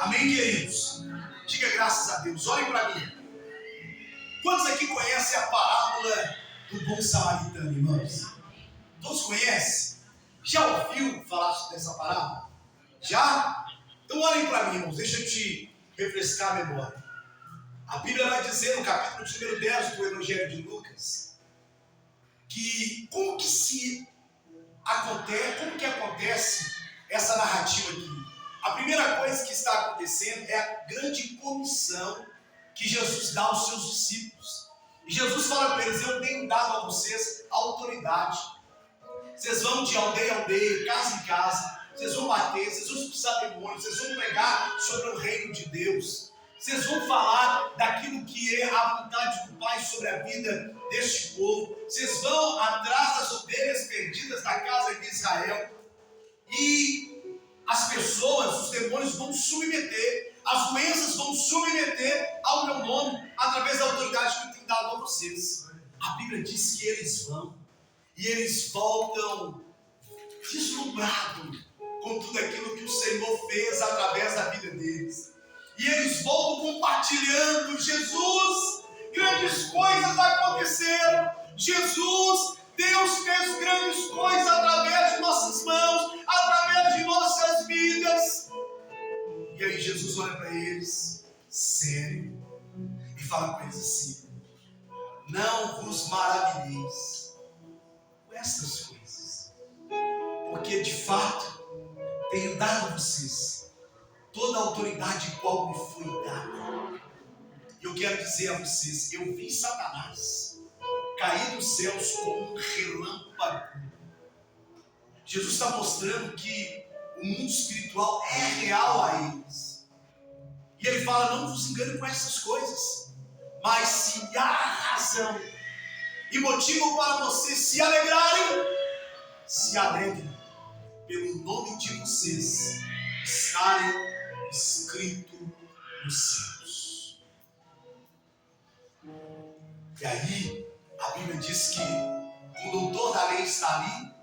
Amém, queridos? Diga graças a Deus. Olhem para mim. Quantos aqui conhecem a parábola do bom samaritano, irmãos? Todos conhecem? Já ouviu falar dessa parábola? Já? Então olhem para mim, irmãos. Deixa eu te refrescar a memória. A Bíblia vai dizer no capítulo número 10 do Evangelho de Lucas que como que acontece essa narrativa aqui. A primeira coisa que está acontecendo é a grande comissão que Jesus dá aos seus discípulos. E Jesus fala para eles: eu tenho dado a vocês autoridade. Vocês vão de aldeia em aldeia, casa em casa, vocês vão bater, vocês vão expulsar demônios, vocês vão pregar sobre o reino de Deus. Vocês vão falar daquilo que é a vontade do Pai sobre a vida deste povo. Vocês vão atrás das ovelhas perdidas da casa de Israel. E as pessoas, os demônios vão submeter, as doenças vão submeter ao meu nome, através da autoridade que eu tenho dado a vocês. A Bíblia diz que eles vão, e eles voltam deslumbrados com tudo aquilo que o Senhor fez através da vida deles. E eles voltam compartilhando: Jesus, grandes coisas aconteceram. Jesus, Deus fez grandes coisas através de nossas mãos, através de nossas vidas. E aí Jesus olha para eles, sério, e fala para eles assim: não vos maravilheis com estas coisas, porque de fato tenho dado a vocês toda a autoridade qual me foi dada. E eu quero dizer a vocês: eu vi Satanás cair dos céus como um relâmpago. Jesus está mostrando que o mundo espiritual é real a eles. E ele fala: não vos engane com essas coisas, mas se há razão e motivo para vocês se alegrarem, se alegrem pelo nome de vocês estarem escrito nos céus. E aí a Bíblia diz que o doutor da lei está ali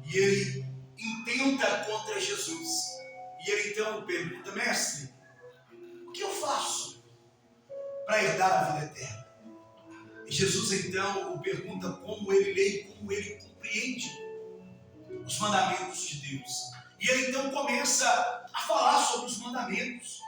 e ele intenta contra Jesus. E ele então pergunta: mestre, o que eu faço para herdar a vida eterna? E Jesus então o pergunta como ele lê e como ele compreende os mandamentos de Deus. E ele então começa a falar sobre os mandamentos.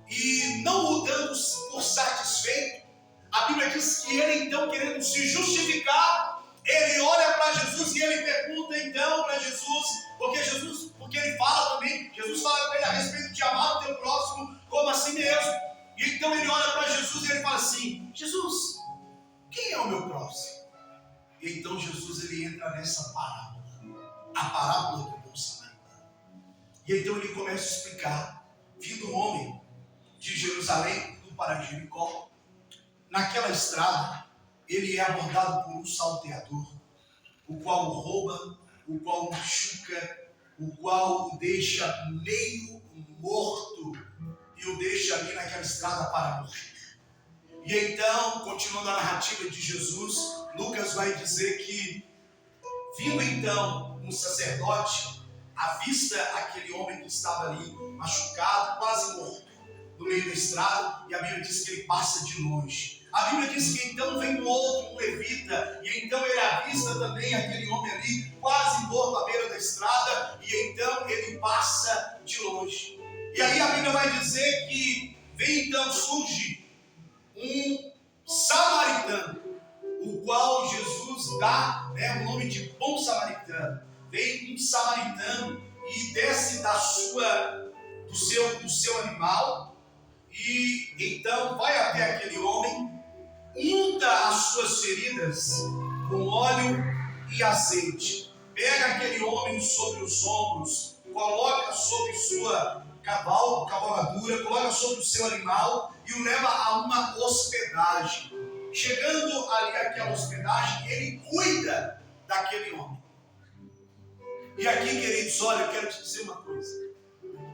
E não o dando por satisfeito, a Bíblia diz que ele então, querendo se justificar, ele olha para Jesus e ele pergunta então para Jesus, porque ele fala também, Jesus fala para ele a respeito de amar o teu próximo como a si mesmo. E então ele olha para Jesus e ele fala assim: Jesus, quem é o meu próximo? E então Jesus ele entra nessa parábola, a parábola do bom samaritano. E então ele começa a explicar: vindo um homem de Jerusalém para Jericó, naquela estrada ele é abordado por um salteador, o qual o rouba, o qual o machuca, o qual o deixa meio morto e o deixa ali naquela estrada para morrer. E então, continuando a narrativa de Jesus, Lucas vai dizer que, vindo então um sacerdote, avista aquele homem que estava ali machucado, quase morto, no meio da estrada, e a Bíblia diz que ele passa de longe. A Bíblia diz que então vem um outro, um levita, e então ele avista também aquele homem ali, quase morto à beira da estrada, e então ele passa de longe. E aí a Bíblia vai dizer que vem então, surge um samaritano, o qual Jesus dá o nome de bom samaritano. Vem um samaritano e desce do seu animal, e então vai até aquele homem unta as suas feridas com óleo e azeite. Pega aquele homem sobre os ombros, coloca sobre sua cavalgadura, coloca sobre o seu animal e o leva a uma hospedagem. Chegando ali àquela hospedagem, ele cuida daquele homem. E aqui, queridos, olha, eu quero te dizer uma coisa.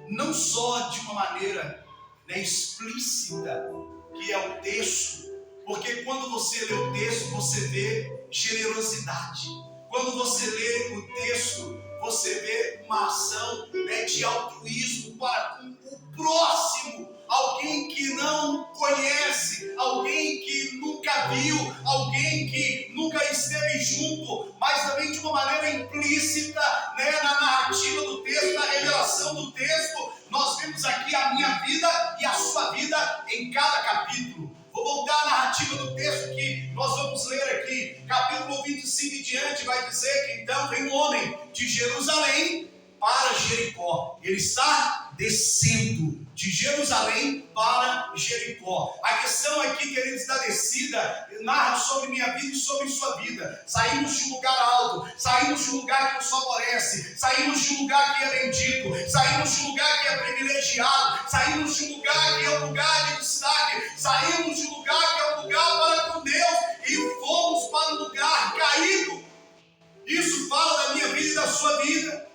Não só de uma maneira explícita, que é o texto, porque quando você lê o texto, você vê generosidade. Quando você lê o texto, você vê uma ação de altruísmo para com o próximo, alguém que não conhece, alguém que nunca viu, alguém que nunca esteve junto, mas também de uma maneira implícita, na narrativa do texto, na revelação do texto, nós vemos aqui a minha vida e a sua vida em cada capítulo. Vou voltar à narrativa do texto que nós vamos ler aqui, capítulo 25 e diante, vai dizer que então vem um homem de Jerusalém para Jericó. Ele está descendo de Jerusalém para Jericó. A questão aqui, queridos, da descida narra sobre minha vida e sobre sua vida. Saímos de um lugar alto, saímos de um lugar que nos favorece, saímos de um lugar que é bendito, saímos de um lugar que é privilegiado, saímos de um lugar que é um lugar de destaque, saímos de um lugar que é um lugar para com Deus e fomos para um lugar caído. Isso fala da minha vida e da sua vida.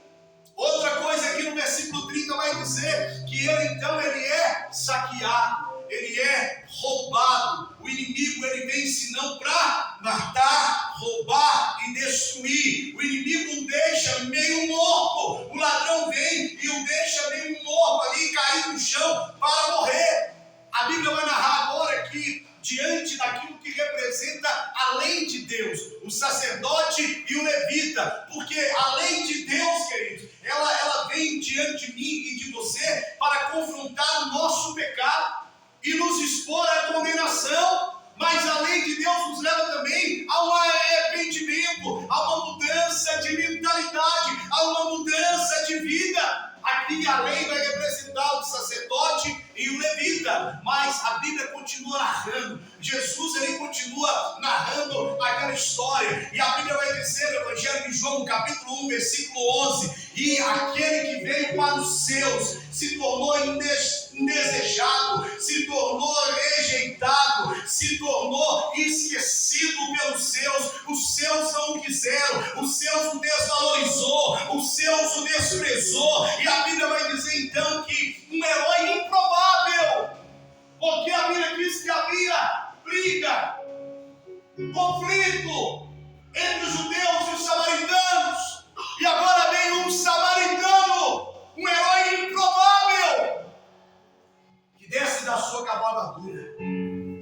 Outra coisa aqui no versículo 30 vai dizer que ele é saqueado, ele é roubado. O inimigo ele vem senão para matar, roubar e destruir. O inimigo o deixa meio morto. O ladrão vem e o deixa meio morto ali, caído no chão para morrer. A Bíblia vai narrar agora que diante daquilo que representa a lei de Deus, o sacerdote e o levita, porque a lei de Deus, queridos, ela vem diante de mim e de você para confrontar o nosso pecado e nos expor à condenação, mas a lei de Deus nos leva também a um arrependimento, a uma mudança de mentalidade, a uma mudança de vida. Aqui a lei vai representar o sacerdote e o levita, mas a Bíblia continua narrando, Jesus ele continua narrando aquela história, e a Bíblia vai dizer no Evangelho de João, capítulo 1, versículo 11, e aquele que veio para os seus se tornou indesejado, se tornou rejeitado, se tornou esquecido pelos seus. Os seus não o quiseram, os seus o desvalorizou, os seus o desprezou. E a Bíblia vai dizer então que um herói improvável, porque a Bíblia diz que havia briga, conflito entre os judeus e os samaritanos, e agora vem um samaritano, um herói improvável, que desce da sua cavalgadura,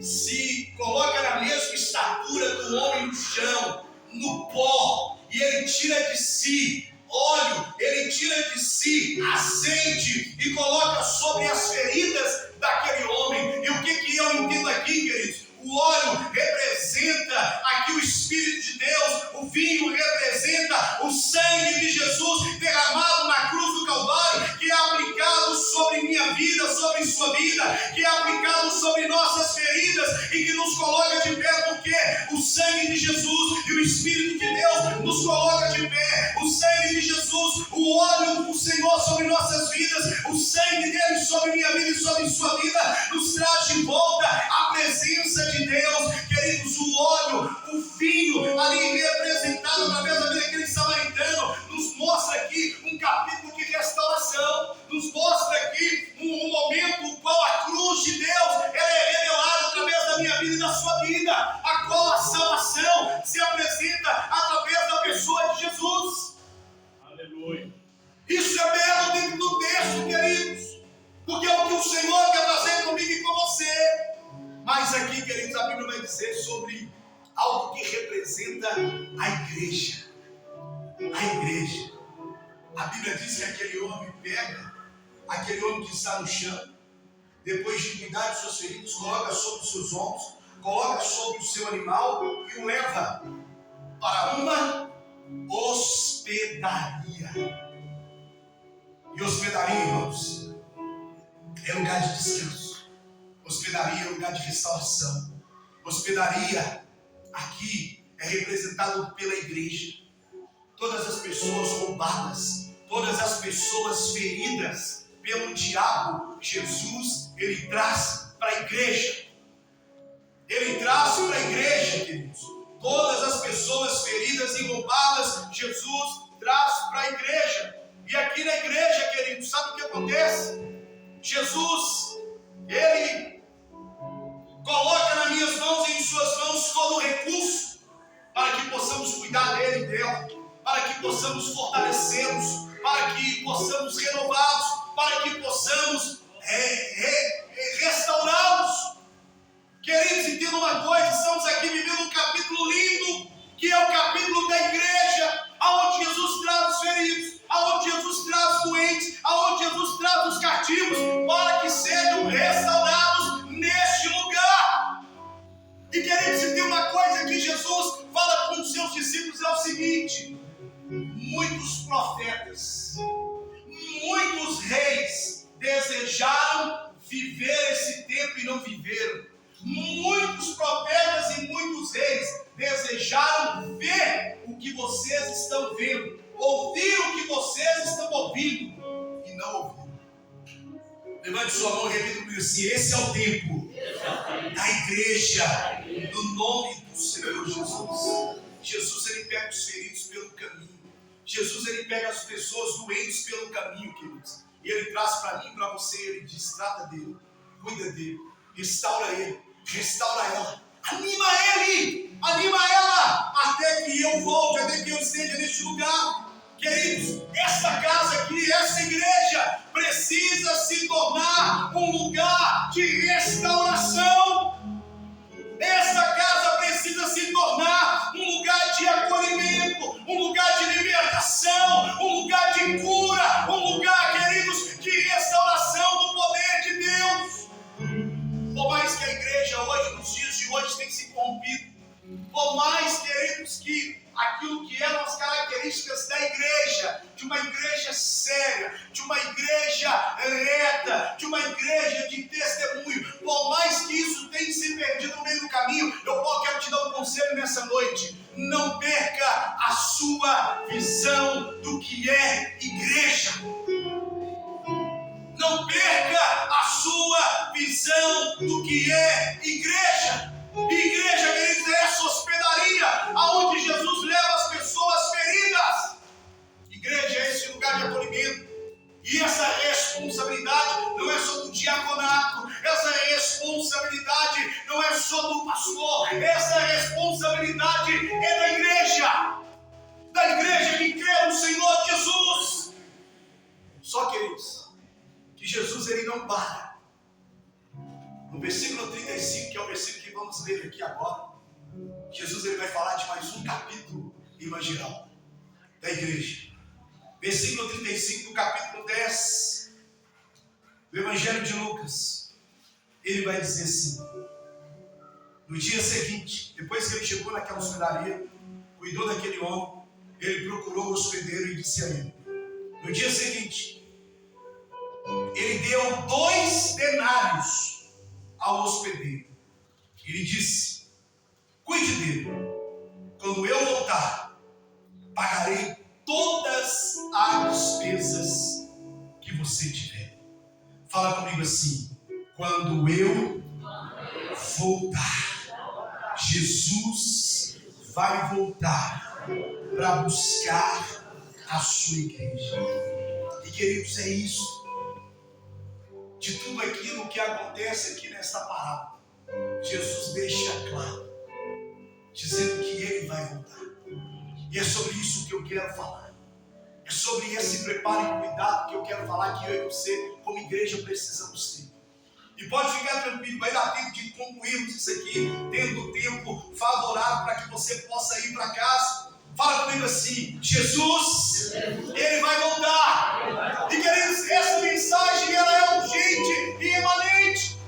se coloca na mesma estatura do homem no chão, no pó, e ele tira de si óleo, ele tira de si azeite e coloca sobre as feridas daquele homem. E o que eu entendo aqui, queridos? O óleo representa aqui o Espírito de Deus, o vinho representa o sangue de Jesus derramado na cruz do Calvário, que é aplicado sobre minha vida, sobre sua vida, que é aplicado sobre nossas feridas e que nos coloca de pé, porque o sangue de Jesus e o Espírito de Deus nos coloca de pé. O sangue de Jesus, o óleo do Senhor sobre nossas vidas, o sangue dele sobre minha vida e sobre sua vida, nos traz de volta a presença de Deus. Queridos, o óleo, o vinho ali representado através da vida daquele samaritano, nos mostra aqui um capítulo de restauração, nos mostra aqui um momento no qual a cruz de Deus ela é revelada através da minha vida e da sua vida, a qual a salvação se apresenta através da pessoa de Jesus. Aleluia. Isso é belo dentro do texto, queridos, porque é o que o Senhor quer fazer comigo e com você. Mas aqui, queridos, a Bíblia vai dizer sobre algo que representa a igreja. A igreja. A Bíblia diz que aquele homem pega, aquele homem que está no chão, depois de cuidar de suas feridas, coloca sobre os seus ombros, coloca sobre o seu animal e o leva para uma hospedaria. E hospedaria, irmãos, é lugar de descanso. Hospedaria é lugar de restauração. Hospedaria aqui é representado pela igreja. Todas as pessoas roubadas, todas as pessoas feridas pelo diabo, Jesus, ele traz para a igreja. Ele traz para a igreja, queridos. Todas as pessoas feridas e roubadas, Jesus traz para a igreja. E aqui na igreja, queridos, sabe o que acontece? Jesus, ele coloca nas minhas mãos e em suas mãos todo o recurso para que possamos cuidar dele e dela, para que possamos fortalecê-los, para que possamos renová-los, para que possamos restaurá-los. Queridos, entenda uma coisa, estamos aqui vivendo um capítulo lindo, que é o capítulo da igreja, aonde Jesus traz os feridos, aonde Jesus traz os doentes, aonde Jesus traz os cativos, para que sejam restaurados neste lugar. E queridos, se tem uma coisa que Jesus fala com os seus discípulos, é o seguinte: muitos profetas, muitos reis desejaram viver esse tempo e não viveram. Muitos profetas e muitos reis desejaram ver o que vocês estão vendo, ouvir o que vocês estão ouvindo e não ouviram. Levante sua mão e repita comigo assim: esse é o tempo da igreja, no nome do Senhor Jesus. Jesus, ele pega os feridos pelo caminho. Jesus, ele pega as pessoas doentes pelo caminho, queridos, e ele traz para mim e para você. Ele diz: trata dele, cuida dele, restaura ele, restaura ela, anima ele, anima ela, até que eu volte, até que eu esteja neste lugar. Queridos, esta casa aqui, essa igreja, precisa se tornar um lugar de restauração. Esta casa precisa se tornar um lugar de acolhimento, um lugar de libertação, um lugar de cura, um lugar, queridos, de restauração do poder de Deus. Por mais que a igreja hoje, nos dias de hoje, tenha se corrompido, por mais, queridos, que aquilo que eram as características da igreja, de uma igreja séria, de uma igreja reta, de uma igreja de testemunho, por mais que isso tenha se perdido no meio do caminho, eu quero te dar um conselho nessa noite: não perca a sua visão do que é igreja. Não perca a sua visão do que é igreja. Igreja, queridos, é essa hospedaria aonde Jesus leva as pessoas feridas. Igreja é esse lugar de acolhimento. E essa responsabilidade não é só do diaconato, essa responsabilidade não é só do pastor, essa responsabilidade é da igreja que crê no Senhor Jesus. Só, queridos, que Jesus, ele não para. No versículo 35, que é o versículo que vamos ler aqui agora, Jesus, ele vai falar de mais um capítulo imaginal da igreja. Versículo 35 do capítulo 10 do Evangelho de Lucas. Ele vai dizer assim: no dia seguinte, depois que ele chegou naquela hospedaria, cuidou daquele homem, ele procurou o hospedeiro e disse a ele: no dia seguinte, ele deu 2 denários ao hospedeiro. Ele disse: cuide dele, quando eu voltar, pagarei todas as despesas que você tiver. Fala comigo assim: quando eu voltar, Jesus vai voltar para buscar a sua igreja. E, queridos, é isso. De tudo aquilo que acontece aqui nesta parábola, Jesus deixa claro, dizendo que ele vai voltar. E é sobre isso que eu quero falar. É sobre esse preparo e cuidado que eu quero falar, que eu e você, como igreja, precisamos ter. E pode ficar tranquilo, vai dar tempo de concluirmos isso aqui, tendo tempo favorável para que você possa ir para casa. Fala comigo assim: Jesus, ele vai voltar. E, queridos, essa mensagem, ela é urgente e imanente.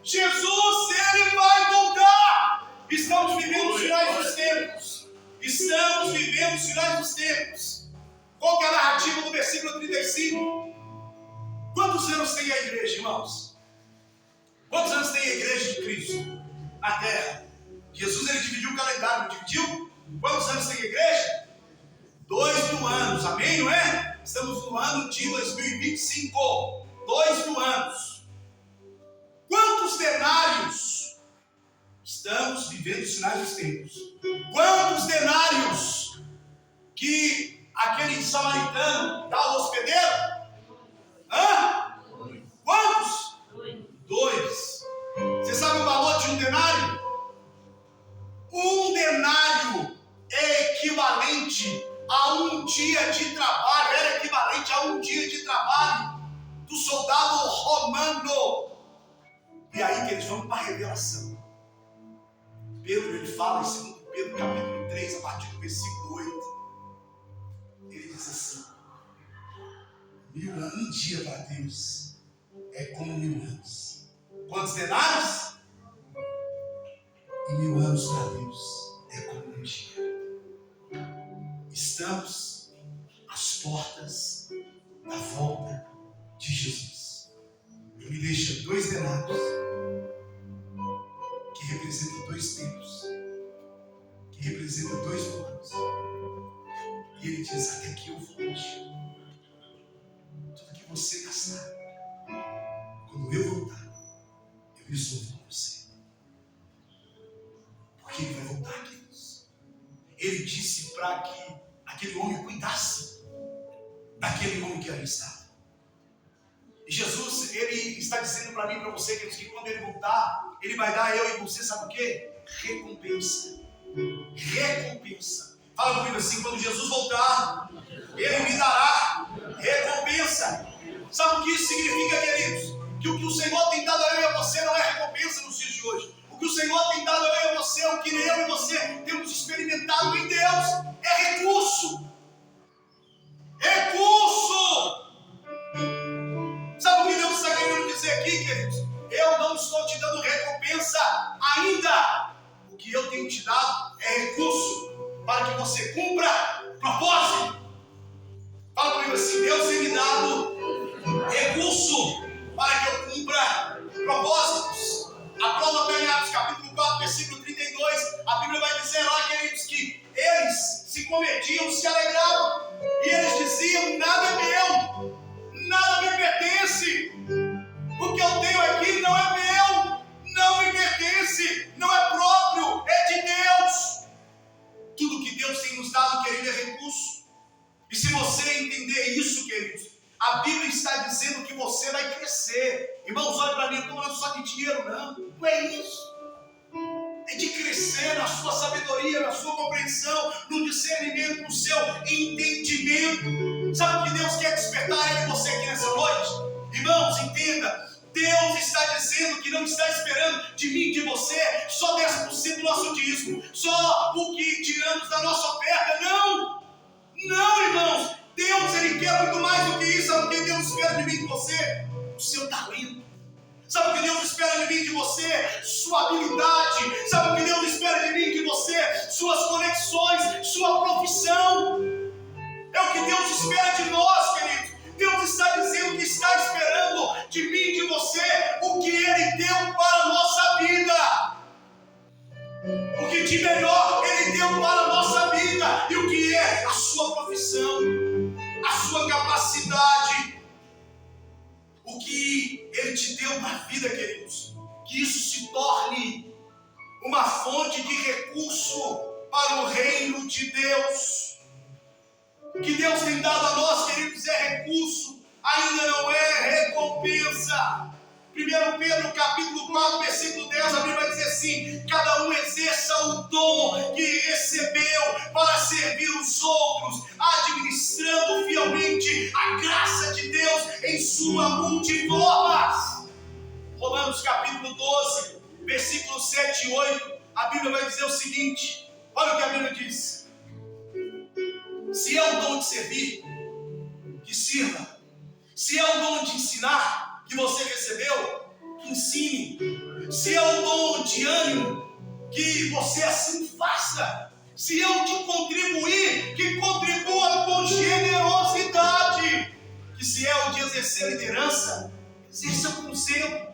Jesus, ele vai voltar. Estamos vivendo os finais dos tempos. Estamos vivendo os finais dos tempos. Qual que é a narrativa do versículo 35? Quantos anos tem a igreja, irmãos? Quantos anos tem a igreja de Cristo na terra? Jesus, ele dividiu o calendário, não dividiu? Quantos anos tem a igreja? 2 mil anos, amém, não é? Estamos no ano de 2025, 2 mil anos. Quantos denários estamos vivendo os sinais dos tempos? Quantos denários que aquele samaritano dá ao hospedeiro? Quantos? 2. Você sabe o valor de um denário? Um denário é equivalente a um dia de trabalho, era equivalente a um dia de trabalho do soldado romano. E aí que eles vão para a revelação. Pedro, ele fala em 2 Pedro capítulo 3, a partir do versículo 8. Ele diz assim: 1000 anos, um dia para Deus é como 1000 anos. Quantos denários? E 1000 anos para Deus é como um dia. Estamos às portas da volta de Jesus. E me deixa 2 denários, que representam 2 tempos, que representam 2 mil anos. E ele diz: até que eu volte, tudo que você gastar, quando eu voltar, eu resolvo com você. Porque ele vai voltar, queridos. Ele disse para que aquele homem cuidasse daquele homem que ali estava. E Jesus, ele está dizendo para mim e para você, queridos, que quando ele voltar, ele vai dar a eu e você, sabe o quê? Recompensa. Recompensa. Fala comigo assim: quando Jesus voltar, ele me dará recompensa. Sabe o que isso significa, queridos? Que o que o Senhor tem dado a eu e a você não é recompensa nos dias de hoje. O que o Senhor tem dado a eu e a você, o que eu e você temos experimentado em Deus, é recurso. Recurso! Sabe o que Deus está querendo dizer aqui, queridos? Eu não estou te dando recompensa ainda. O que eu tenho te dado é recurso para que você cumpra propósito. Fala comigo assim: Deus tem me dado recurso para que eu cumpra propósitos. A prova está em Atos capítulo 4, versículo 32. A Bíblia vai dizer lá, queridos, que eles se convertiam, se alegravam. E eles diziam: nada é meu, nada me pertence. O que eu tenho aqui não é meu, não me pertence, não é próprio, é de Deus. Tudo que Deus tem nos dado, querido, é recurso. E se você entender isso, queridos, a Bíblia está dizendo que você vai crescer. Irmãos, olha para mim, eu não estou falando só de dinheiro, não é isso. É de crescer na sua sabedoria, na sua compreensão, no discernimento, no seu entendimento. Sabe o que Deus quer despertar em você aqui nessa noite? Irmãos, entenda. Deus está dizendo que não está esperando de mim e de você só 10% do nosso dízimo, só o que tiramos da nossa oferta. Não! Não, irmãos! Deus, Ele quer muito mais do que isso. Sabe o que Deus espera de mim e de você? O seu talento. Sabe o que Deus espera de mim e de você? Sua habilidade. Sabe o que Deus espera de mim e de você? Suas conexões, sua profissão. É o que Deus espera de nós, queridos. Deus está dizendo que está esperando de mim e de você o que Ele deu para a nossa vida. O que de melhor Ele deu para a nossa vida. E o que é? A sua profissão, a sua capacidade. O que Ele te deu para a vida, queridos. Que isso se torne uma fonte de recurso para o reino de Deus. O que Deus tem dado a nós, queridos, é recurso, ainda não é recompensa. 1 Pedro capítulo 4, versículo 10, a Bíblia vai dizer assim: cada um exerça o dom que recebeu para servir os outros, administrando fielmente a graça de Deus em sua multiformas. Romanos capítulo 12, versículos 7 e 8, a Bíblia vai dizer o seguinte: olha o que a Bíblia diz. Se é o dom de servir, que sirva. Se é o dom de ensinar, que você recebeu, que ensine. Se é o dom de ânimo, que você assim faça. Se é o de contribuir, que contribua com generosidade. Que se é o de exercer liderança, exerça com zelo.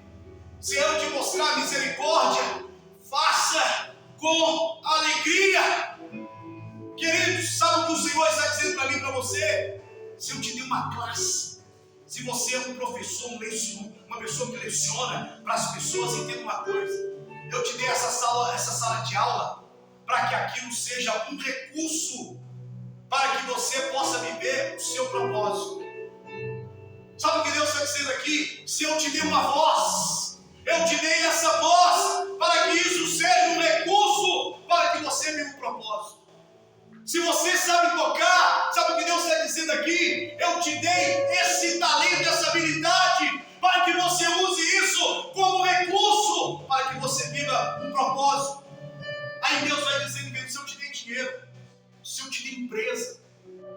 Se é o de mostrar misericórdia, faça. com alegria. Queridos, sabe o que o Senhor está dizendo para mim e para você? Se eu te dei uma classe, se você é um professor, uma pessoa que leciona para as pessoas, entenda uma coisa: eu te dei essa sala de aula para que aquilo seja um recurso para que você possa viver o seu propósito. Sabe o que Deus está dizendo aqui? Se eu te dei uma voz, eu te dei essa voz para que isso seja um recurso para que você viva o propósito. Se você sabe tocar, sabe o que Deus está dizendo aqui? Eu te dei esse talento, essa habilidade, para que você use isso como recurso, para que você viva um propósito. Aí Deus vai dizendo que se eu te dei dinheiro, se eu te dei empresa,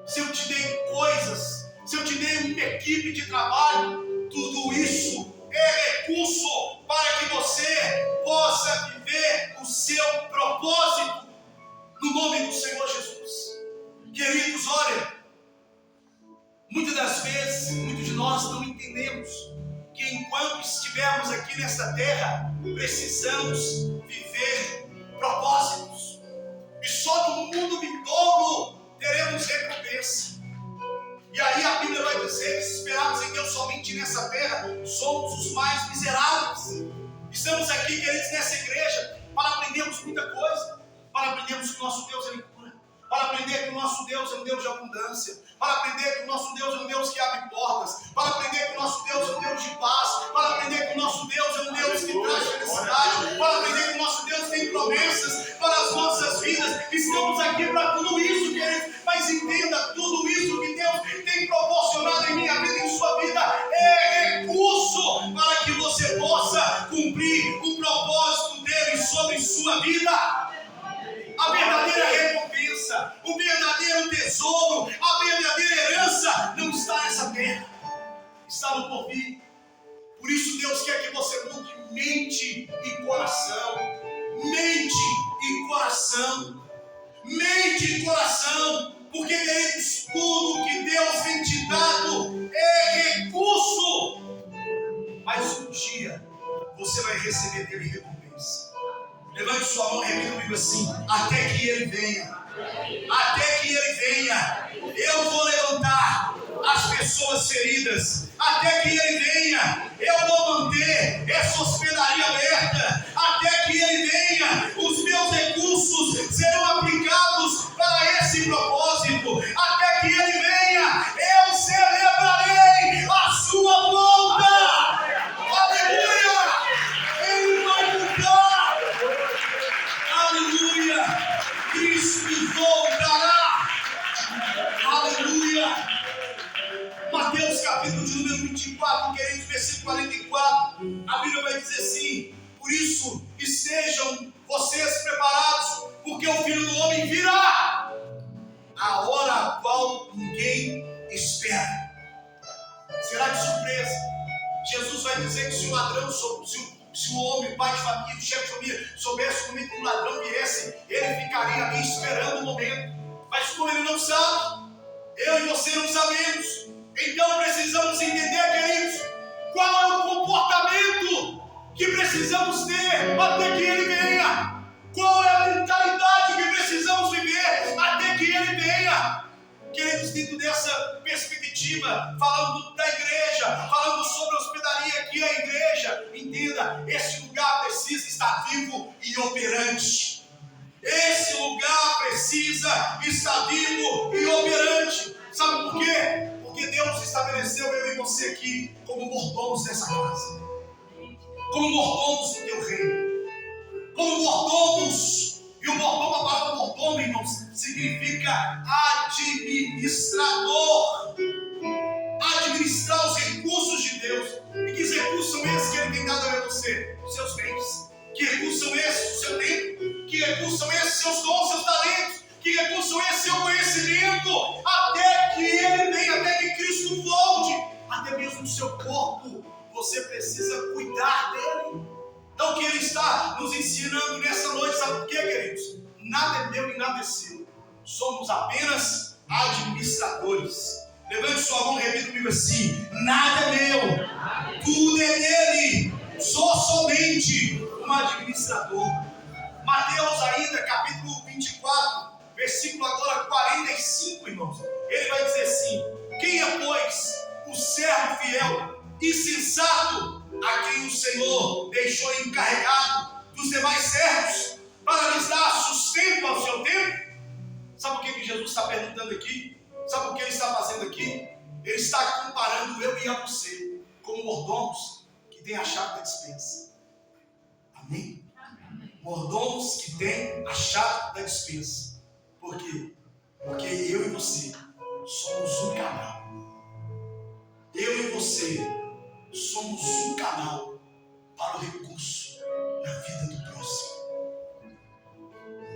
se eu te dei coisas, se eu te dei uma equipe de trabalho, tudo isso é recurso para que você possa viver o seu propósito, no nome do Senhor Jesus. Queridos, olha, muitas das vezes, muitos de nós não entendemos que enquanto estivermos aqui nesta terra, precisamos viver propósitos. E só no mundo vindouro teremos recompensa. E aí a Bíblia vai dizer que se esperarmos em Deus somente nessa terra, somos os mais miseráveis. Estamos aqui, queridos, nessa igreja para aprendermos muita coisa. Para aprendermos que o nosso Deus é cura, para aprender que o nosso Deus é um Deus de abundância, para aprender que o nosso Deus é um Deus que abre portas, para aprender que o nosso Deus é um Deus de paz, para aprender que o nosso Deus é um Deus que traz felicidade, para aprender que o nosso Deus tem promessas para as nossas vidas. Estamos aqui para tudo isso, queridos, mas entenda, tudo isso que Deus tem proporcionado em minha vida e em sua vida é recurso para que você possa cumprir o propósito dele sobre sua vida. A verdadeira recompensa, o verdadeiro tesouro, a verdadeira herança não está nessa terra, está no porvir. Por isso Deus quer que você mude mente e coração. Mente e coração. Mente e coração. Porque, queridos, tudo que Deus tem te dado é recurso. Mas um dia você vai receber dele recompensa. Levante sua mão e repita comigo assim: até que ele venha. Até que ele venha. Eu vou levantar as pessoas feridas. Até que ele venha. Eu vou manter essa hospedaria aberta. Até que ele venha. Os meus recursos serão aplicados para esse propósito. Até que ele venha. Eu celebrarei a sua volta. Aleluia. Ele vai voltar. Aleluia! Cristo voltará! Aleluia! Mateus capítulo de número 24, queridos, versículo 44, a Bíblia vai dizer assim: por isso estejam vocês preparados, porque o Filho do Homem virá a hora a qual ninguém espera. Será de surpresa. Jesus vai dizer que se o ladrão, se o homem, o pai de família, o chefe de família, soubesse o momento que o ladrão viesse, ele ficaria ali esperando o momento. Mas como ele não sabe, eu e você não sabemos. Então precisamos entender, queridos, qual é o comportamento que precisamos ter até que ele venha. Qual é a mentalidade que precisamos viver até que ele venha. Queridos, dentro dessa perspectiva, falando da igreja, falando sobre a hospedaria que é a igreja, entenda, esse lugar precisa estar vivo e operante. Esse lugar precisa estar vivo e operante. Sabe por quê? Porque Deus estabeleceu eu e você aqui como mordomos dessa casa, como mordomos do teu reino, como mordomos. E o mordomo, a palavra mordomo, irmãos, significa administrador. Administrar os recursos de Deus. E que recursos são esses que Ele tem dado a você? Os seus bens. Que recursos são esses? O seu tempo. Que recursos são esses? Seus dons, seus talentos. Que recursos são esses? Seu conhecimento. Até que Ele venha, até que Cristo volte. Até mesmo o seu corpo. Você precisa cuidar dele. Então o que Ele está nos ensinando nessa noite, sabe por quê, queridos? Nada é meu e nada é seu. Somos apenas administradores. Levante sua mão e repita comigo assim: nada é meu, tudo é dele. Sou somente um administrador. Mateus ainda, capítulo 24, versículo agora 45, irmãos. Ele vai dizer assim: quem é, pois, o servo fiel e sensato a quem o Senhor deixou encarregado dos demais servos para lhes dar sustento ao seu tempo? Sabe o que Jesus está perguntando aqui? Sabe o que ele está fazendo aqui? Ele está comparando eu e a você como mordomos que têm a chave da despensa. Amém? Mordomos que têm a chave da despensa. Por quê? Porque eu e você somos um canal. Eu e você somos um canal para o recurso na vida do próximo.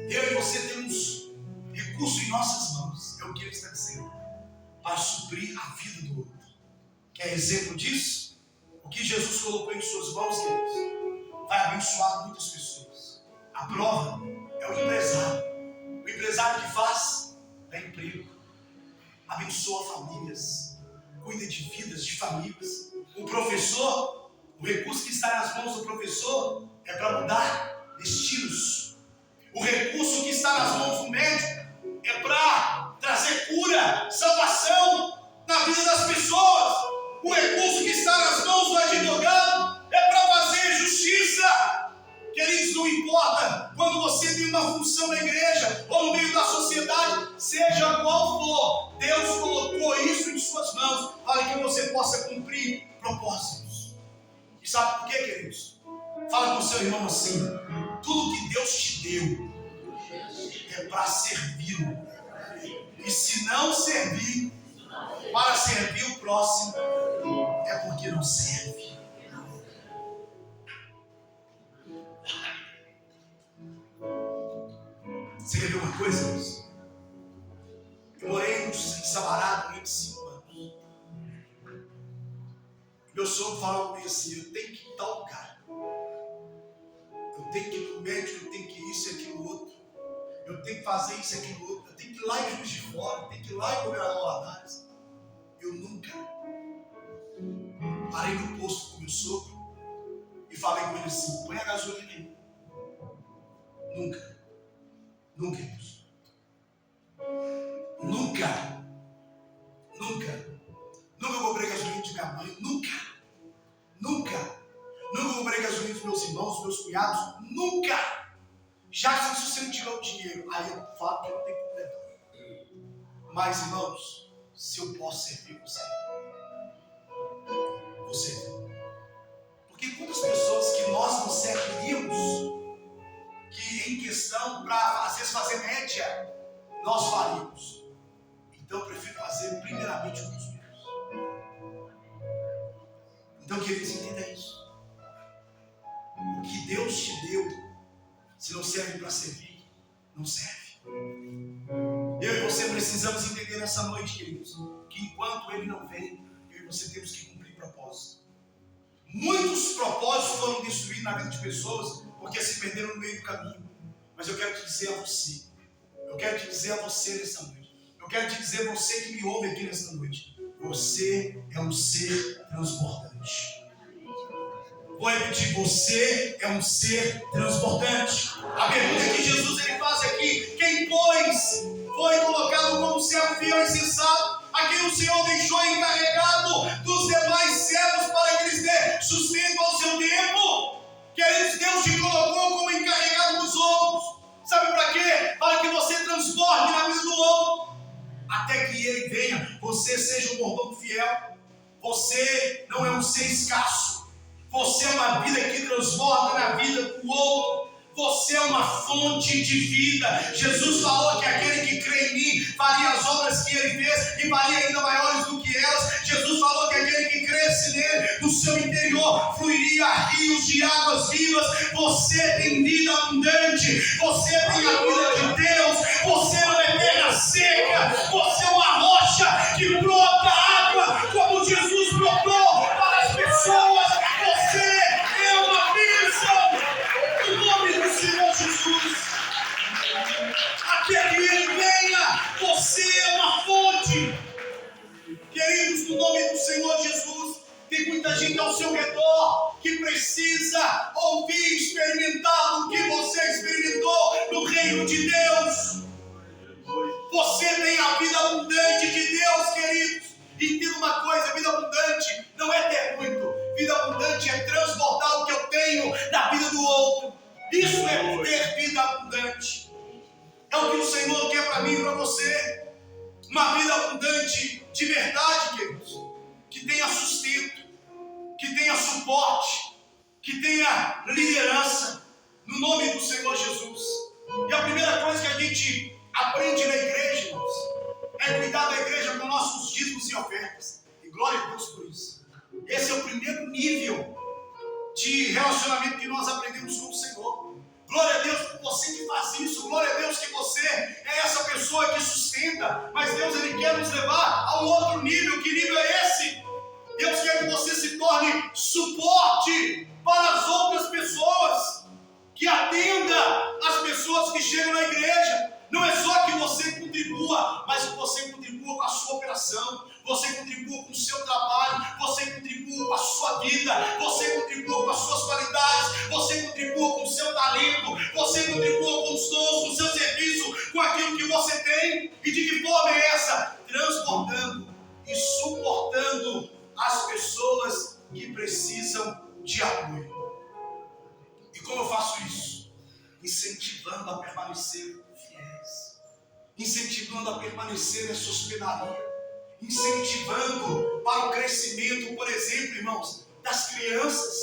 Eu e você temos recurso em nossas mãos. É o que ele está dizendo. Para suprir a vida do outro. Quer exemplo disso? O que Jesus colocou em suas mãos, queridos, vai abençoar muitas pessoas. A prova é o empresário. O empresário que faz dá emprego, abençoa famílias, cuida de vidas, de famílias. O professor, o recurso que está nas mãos do professor é para mudar destinos. O recurso que está nas mãos do médico é para trazer cura, salvação na vida das pessoas. O recurso que está nas mãos do advogado é para fazer justiça. Queridos, não importa quando você tem uma função na igreja ou no meio da sociedade, seja qual for, Deus colocou isso em suas mãos para que você possa cumprir propósitos. E sabe por quê, queridos? Fala com o seu irmão assim: tudo que Deus te deu é para servi-lo. E se não servir para servir o próximo, é porque não serve. Você quer ver uma coisa, irmãos? Eu morei em Sabará durante 5 anos. Meu sogro falava comigo assim: eu tenho que ir em tal lugar. Eu tenho que ir para o médico, eu tenho que ir isso e aquilo outro. Eu tenho que fazer isso e aquilo outro. Eu tenho que ir lá em Juiz de Fora, eu tenho que ir lá em Governador Valadares. Eu nunca parei no posto com meu sogro e falei com ele assim: põe a gasolina aí. Nunca. Nunca, irmãos. Nunca. Nunca. Nunca comprei gasolina de minha mãe. Nunca. Nunca. Nunca comprei gasolina dos meus irmãos, dos meus cunhados. Nunca. Já se você não tiver o dinheiro, aí eu falo que eu não tenho problema. Mas, irmãos, se eu posso servir você, porque quantas pessoas que nós não serviríamos, que em questão para às vezes fazer média, nós faríamos. Então eu prefiro fazer primeiramente o dos meus. Então que eles entendam isso. O que Deus te deu, se não serve para servir, não serve. Eu e você precisamos entender nessa noite, queridos, que enquanto Ele não vem, eu e você temos que cumprir propósito. Muitos propósitos foram destruídos na vida de pessoas porque se perderam no meio do caminho. Mas eu quero te dizer a você, nessa noite, eu quero te dizer a você que me ouve aqui nesta noite: você é um ser transbordante. Vou repetir: você é um ser transbordante. A pergunta que Jesus ele faz aqui: quem, pois, foi colocado como servo fiel e sensato, a quem o Senhor deixou encarregado dos demais servos para que eles dê sustento ao seu tempo? Queridos, Deus te colocou como encarregado dos outros. Sabe para quê? Para que você transborde na vida do outro. Até que ele venha, você seja um mordomo fiel. Você não é um ser escasso. Você é uma vida que transborda na vida do outro. Você é uma fonte de vida. Jesus falou que aquele que crê em mim faria as obras que ele fez e faria ainda maiores do que elas. Jesus falou que aquele que cresce nele, do seu interior fluiria rios de águas vivas. Você tem vida abundante. Você tem a vida de Deus. Você não é terra seca. Você é uma rocha que brota água como Jesus brotou para as pessoas. Você é uma bênção. Em nome do Senhor Jesus, até que Ele venha, você é uma fonte. Queridos, no nome do Senhor Jesus, tem muita gente ao seu redor que precisa ouvir, experimentar o que você experimentou. reino de Deus. Você tem a vida abundante de Deus, queridos. E entenda uma coisa, vida abundante não é ter muito. Vida abundante é transbordar o que eu tenho na vida do outro. Isso é ter vida abundante. É o que o Senhor quer para mim e para você. Uma vida abundante de verdade, queridos. Que tenha sustento, que tenha suporte, que tenha liderança, no nome do Senhor Jesus. E a primeira coisa que a gente aprende na igreja, irmãos, é cuidar da igreja com nossos dízimos e ofertas. E glória a Deus por isso. Esse é o primeiro nível de relacionamento que nós aprendemos com o Senhor. Glória a Deus por você que faz isso. Glória a Deus que você é essa pessoa que sustenta. Mas Deus, Ele quer nos levar a um outro nível. Que nível é esse? Deus quer que você se torne suporte para as outras pessoas. Que atenda as pessoas que chegam na igreja. Não é só que você contribua, mas que você contribua com a sua operação, você contribua com o seu trabalho, você contribua com a sua vida, você contribua com as suas qualidades, você contribua com o seu talento, você contribua com os dons, com o seu serviço, com aquilo que você tem. E de que forma é essa? Transbordando e suportando as pessoas que precisam de apoio. E como eu faço isso? Incentivando a permanecer fiéis, incentivando a permanecer nessa hospedaria, incentivando para o crescimento, por exemplo, irmãos, das crianças,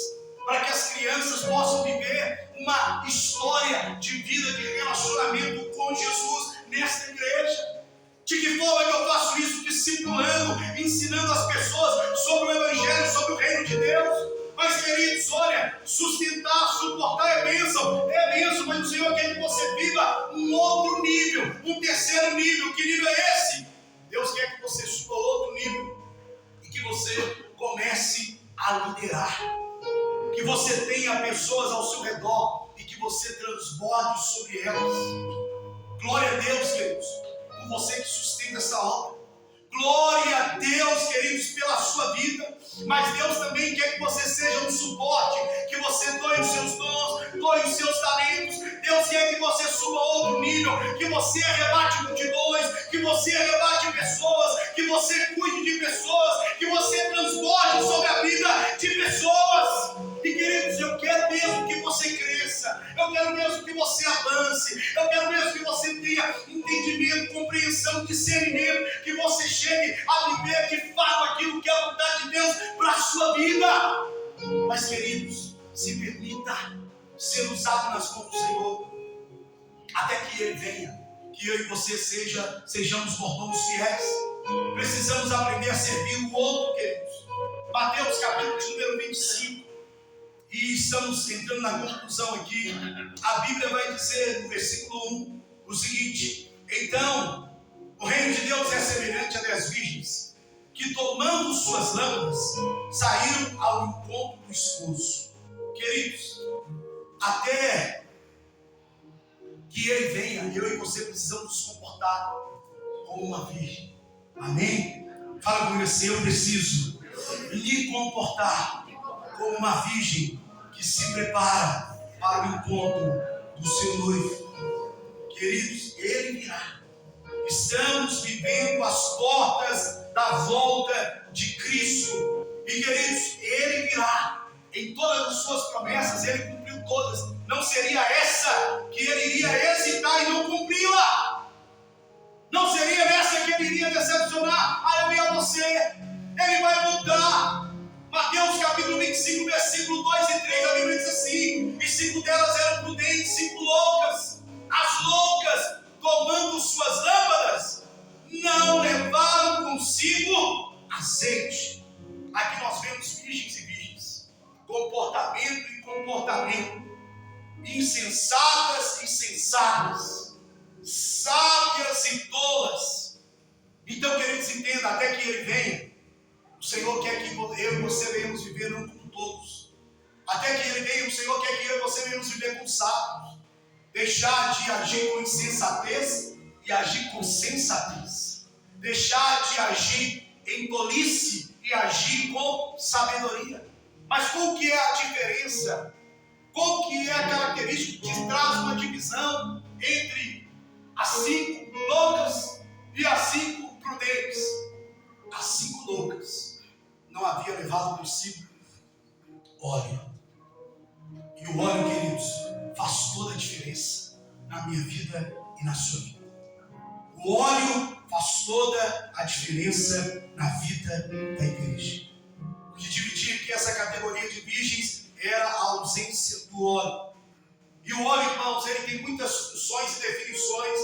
para que as crianças possam viver uma história de vida, de relacionamento com Jesus nesta igreja. De que forma que eu faço isso? Discipulando, ensinando as pessoas sobre o Evangelho, sobre o reino de Deus. Mas, queridos, olha, sustentar, suportar é bênção, mas o Senhor quer que você viva um outro nível, um terceiro nível. Que nível é esse? Deus quer que você suba outro nível e que você comece a liderar, que você tenha pessoas ao seu redor e que você transborde sobre elas. Glória a Deus, queridos, por você que sustenta essa obra. Glória a Deus, queridos, pela sua vida. Mas Deus também quer que você seja um suporte, que você doe os seus dons, doe os seus talentos. Deus quer que você suba a outro nível, que você arrebate multidões, que você arrebate pessoas, que você cuide de pessoas, que você transborde sobre a vida de pessoas. E, queridos, eu quero mesmo que você cresça, eu quero mesmo que você avance, eu quero mesmo que você tenha entendimento, compreensão, discernimento, que você chegue a viver de fato aquilo que é a vontade de Deus para a sua vida. Mas, queridos, se permita ser usado nas mãos do Senhor, até que Ele venha, que eu e você sejamos mordomos fiéis. Precisamos aprender a servir o outro, queridos. Mateus capítulo de número 25, e estamos entrando na conclusão aqui. A Bíblia vai dizer no versículo 1 o seguinte: então, o reino de Deus é semelhante a 10 virgens, que tomando suas lâmpadas, saíram ao encontro do esposo. Queridos, até que Ele venha, eu e você precisamos nos comportar como uma virgem. Amém? Fala comigo assim: eu preciso me comportar como uma virgem que se prepara para o encontro do seu noivo. Queridos, Ele virá. Estamos vivendo as portas da volta de Cristo. E, queridos, Ele virá. Em todas as suas promessas, Ele cumpriu todas. Não seria essa que Ele iria hesitar e não cumpri-la. Não seria nessa que Ele iria decepcionar a eu e a você. Ele vai voltar. Mateus capítulo 25, versículo 2 e 3, a Bíblia diz assim: e 5 delas eram prudentes, 5 loucas. As loucas, tomando suas lâmpadas, não levaram consigo azeite. Aqui nós vemos virgens e virgens, comportamento e comportamento, insensatas e insensatas, sábias e tolas. Então, queridos, entenda, até que Ele venha, o Senhor quer que eu e você venhamos viver um com todos. Até que Ele venha, o Senhor quer que eu e você venhamos viver com sábios. Deixar de agir com insensatez e agir com sensatez. Deixar de agir em tolice e agir com sabedoria. Mas qual que é a diferença? Qual que é a característica que traz uma divisão entre as 5 loucas e as 5 prudentes. As 5 loucas não haviam levado consigo óleo. E o óleo, queridos, faz toda a diferença na minha vida e na sua vida. O óleo faz toda a diferença na vida da igreja. O que dividia aqui essa categoria de virgens era a ausência do óleo. E o óleo, irmãos, ele tem muitas funções e definições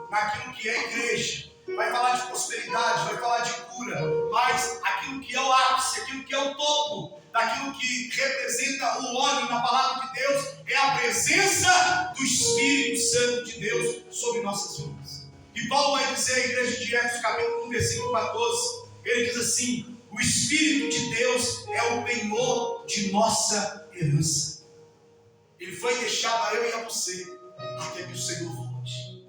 naquilo que é a igreja. Vai falar de prosperidade, vai falar de cura, mas aquilo que é o ápice, aquilo que é o topo, daquilo que representa o óleo na palavra de Deus, é a presença do Espírito Santo de Deus sobre nossas vidas. E Paulo vai dizer à igreja de Éfeso, capítulo 1, versículo 14, ele diz assim: o Espírito de Deus é o penhor de nossa herança. Ele foi deixado a eu e a você, até que o Senhor volte.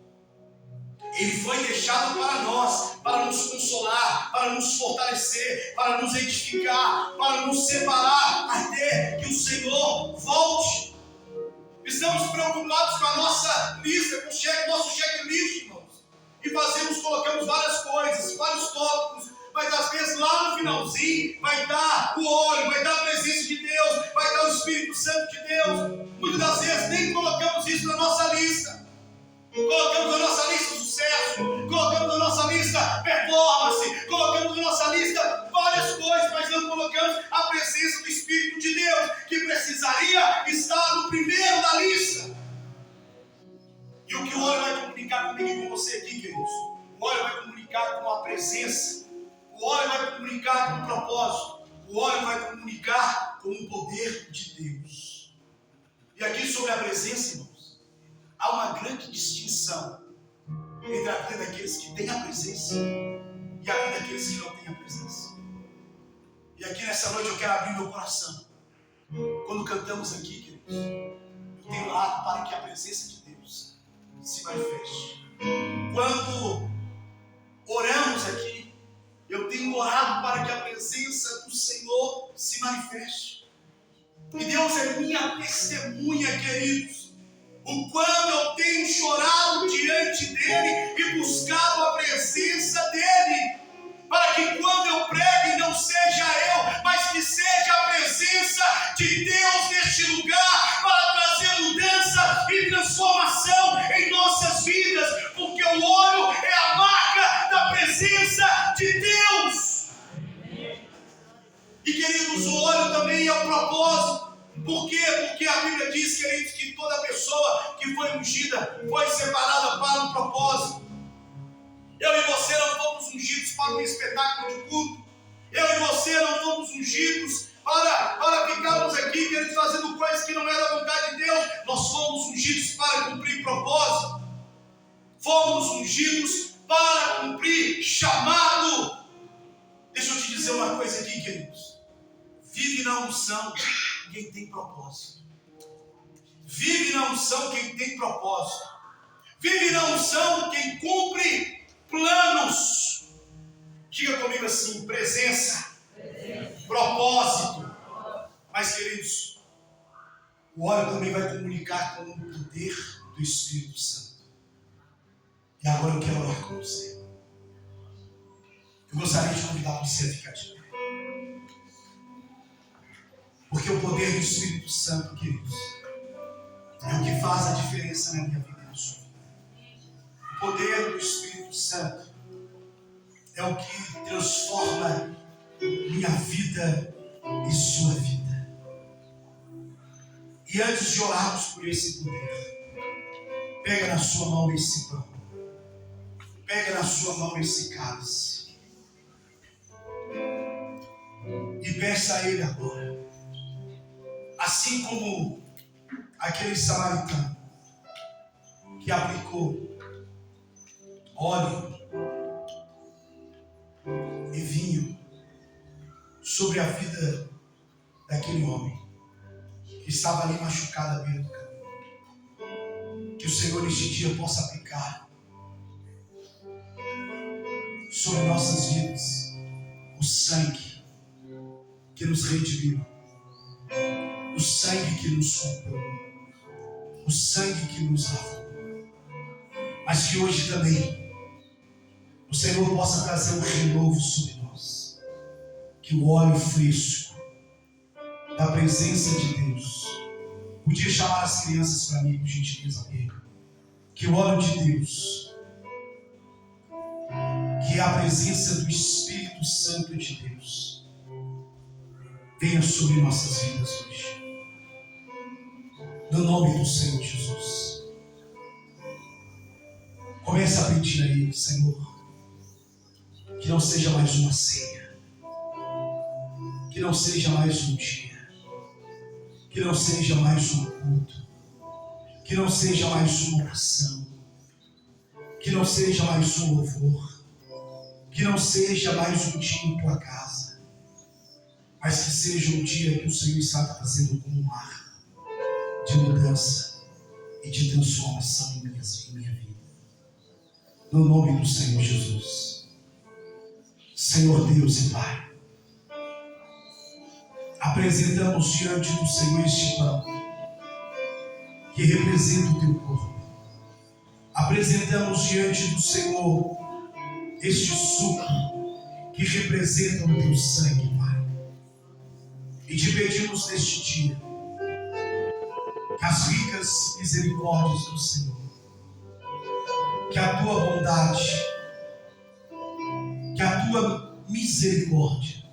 Ele foi deixado para nós, para nos consolar, para nos fortalecer, para nos edificar, para nos separar, até que o Senhor volte. Estamos preocupados com a nossa lista, com o nosso checklist, irmãos. E colocamos várias coisas, vários tópicos, mas às vezes lá no finalzinho vai dar o óleo, vai dar a presença de Deus, vai dar o Espírito Santo de Deus. Muitas das vezes nem colocamos isso na nossa lista. Colocamos na nossa lista sucesso, colocamos na nossa lista performance, colocamos na nossa lista várias coisas, mas não colocamos a presença do Espírito de Deus, que precisaria estar no primeiro da lista. E o que o óleo vai comunicar comigo e com você aqui, queridos? O óleo vai comunicar com a presença, o óleo vai comunicar com o propósito, o óleo vai comunicar com o poder de Deus. E aqui sobre a presença, irmãos, há uma grande distinção entre a vida daqueles que têm a presença e a vida daqueles que não têm a presença. E aqui nessa noite eu quero abrir meu coração. Quando cantamos aqui, queridos, eu tenho orado para que a presença de Deus se manifeste. Quando oramos aqui, eu tenho orado para que a presença do Senhor se manifeste. E Deus é minha testemunha, queridos, o quanto eu tenho chorado diante dEle e buscado a presença dEle, para que quando eu pregue não seja eu, mas que seja a presença de Deus neste lugar, para trazer mudança e transformação em nossas vidas, porque o óleo é a marca da presença de Deus. E queridos, o óleo também é o propósito. Por quê? Porque a Bíblia diz, queridos, que toda pessoa que foi ungida foi separada para um propósito. Eu e você não fomos ungidos para um espetáculo de culto. Eu e você não fomos ungidos para ficarmos aqui, queridos, fazendo coisas que não é da vontade de Deus. Nós fomos ungidos para cumprir propósito. Fomos ungidos para cumprir chamado. Deixa eu te dizer uma coisa aqui, queridos. Vive na unção quem tem propósito. Vive na unção quem tem propósito. Vive na unção quem cumpre planos. Diga comigo assim: presença, propósito. Mas, queridos, o óleo também vai comunicar com o poder do Espírito Santo. E agora eu quero orar com você. Eu gostaria de convidar você a ficar de pé. Porque o poder do Espírito Santo, queridos, é o que faz a diferença na minha vida e na sua vida. O poder do Espírito Santo é o que transforma minha vida e sua vida. E antes de orarmos por esse poder, pega na sua mão esse pão, pega na sua mão esse cálice e peça a Ele agora. Assim como aquele samaritano que aplicou óleo e vinho sobre a vida daquele homem que estava ali machucado à beira do caminho. Que o Senhor neste dia possa aplicar sobre nossas vidas o sangue que nos redimiu, o sangue que nos comprou, o sangue que nos lavou. mas que hoje também o Senhor possa trazer um renovo sobre nós. Que o óleo fresco da presença de Deus, podia chamar as crianças para mim, por gentileza, alguém. Que o óleo de Deus, que é a presença do Espírito Santo de Deus, venha sobre nossas vidas hoje. No nome do Senhor Jesus. Comece a pedir a Ele, Senhor, que não seja mais uma ceia, que não seja mais um dia, que não seja mais um culto, que não seja mais uma oração, que não seja mais um louvor, que não seja mais um dia em tua casa, mas que seja um dia que o Senhor está trazendo como um mar de mudança e de transformação em minha vida. No nome do Senhor Jesus. Senhor Deus e Pai, apresentamos diante do Senhor este pão que representa o teu corpo. Apresentamos diante do Senhor este suco que representa o teu sangue, Pai. E te pedimos neste dia que as ricas misericórdias do Senhor, que a tua bondade, que a tua misericórdia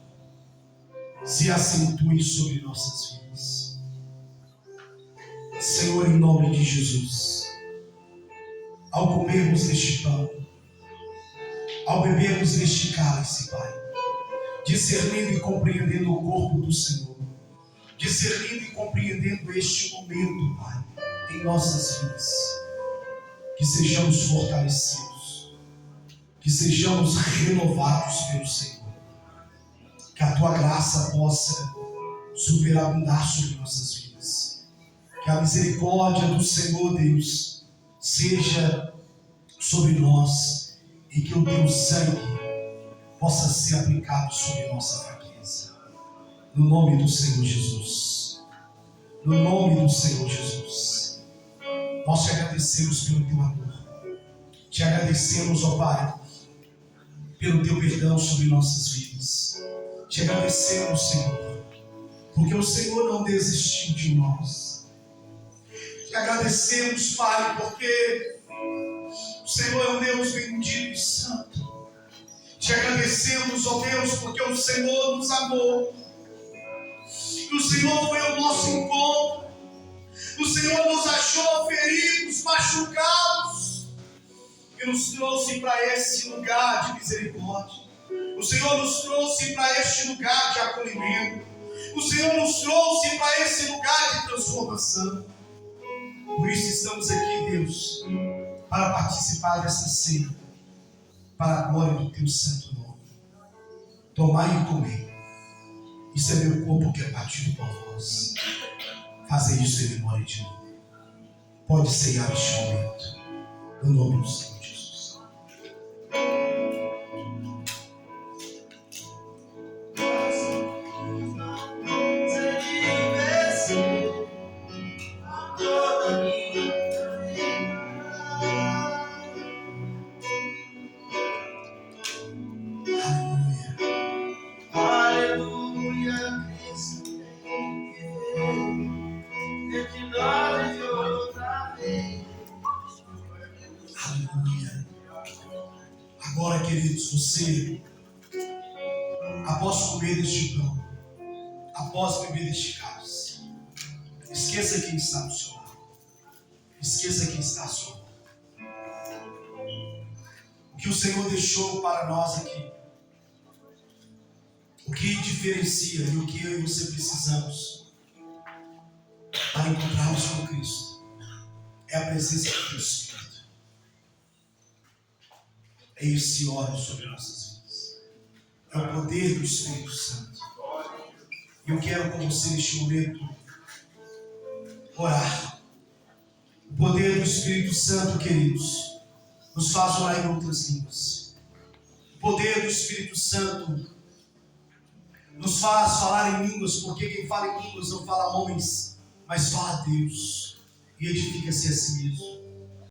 se acentue sobre nossas vidas. Senhor, em nome de Jesus, ao comermos este pão, ao bebermos este cálice, Pai, discernindo e compreendendo o corpo do Senhor, discernindo e compreendendo este momento, Pai, em nossas vidas, que sejamos fortalecidos, que sejamos renovados pelo Senhor, que a tua graça possa superabundar sobre nossas vidas, que a misericórdia do Senhor Deus seja sobre nós e que o teu sangue possa ser aplicado sobre nossa fraqueza. No nome do Senhor Jesus. No nome do Senhor Jesus. Nós te agradecemos pelo teu amor. Te agradecemos, ó Pai, pelo teu perdão sobre nossas vidas. Te agradecemos, Senhor, porque o Senhor não desistiu de nós. Te agradecemos, Pai, porque o Senhor é um Deus bendito e santo. Te agradecemos, ó Deus, porque o Senhor nos amou. O Senhor foi ao nosso encontro. O Senhor nos achou feridos, machucados, e nos trouxe para esse lugar de misericórdia. O Senhor nos trouxe para este lugar de acolhimento. O Senhor nos trouxe para esse lugar de transformação. Por isso estamos aqui, Deus, para participar dessa ceia, para a glória do teu santo nome. Tomai e comei. Isso é meu corpo que é partido por vós. Fazer isso em memória de mim. Pode ceiar este momento. No nome do Senhor Jesus. Agora, queridos, você, após comer deste pão, após beber deste cálice, esqueça quem está do seu lado. Esqueça quem está ao seu lado. O que o Senhor deixou para nós aqui, o que diferencia e o que eu e você precisamos para encontrarmos com Cristo é a presença do teu Espírito. É esse óleo sobre nossas vidas. É o poder do Espírito Santo. E eu quero com você neste momento orar. O poder do Espírito Santo, queridos, nos faz orar em outras línguas. O poder do Espírito Santo nos faz falar em línguas, porque quem fala em línguas não fala a homens, mas fala a Deus e edifica-se a si mesmo.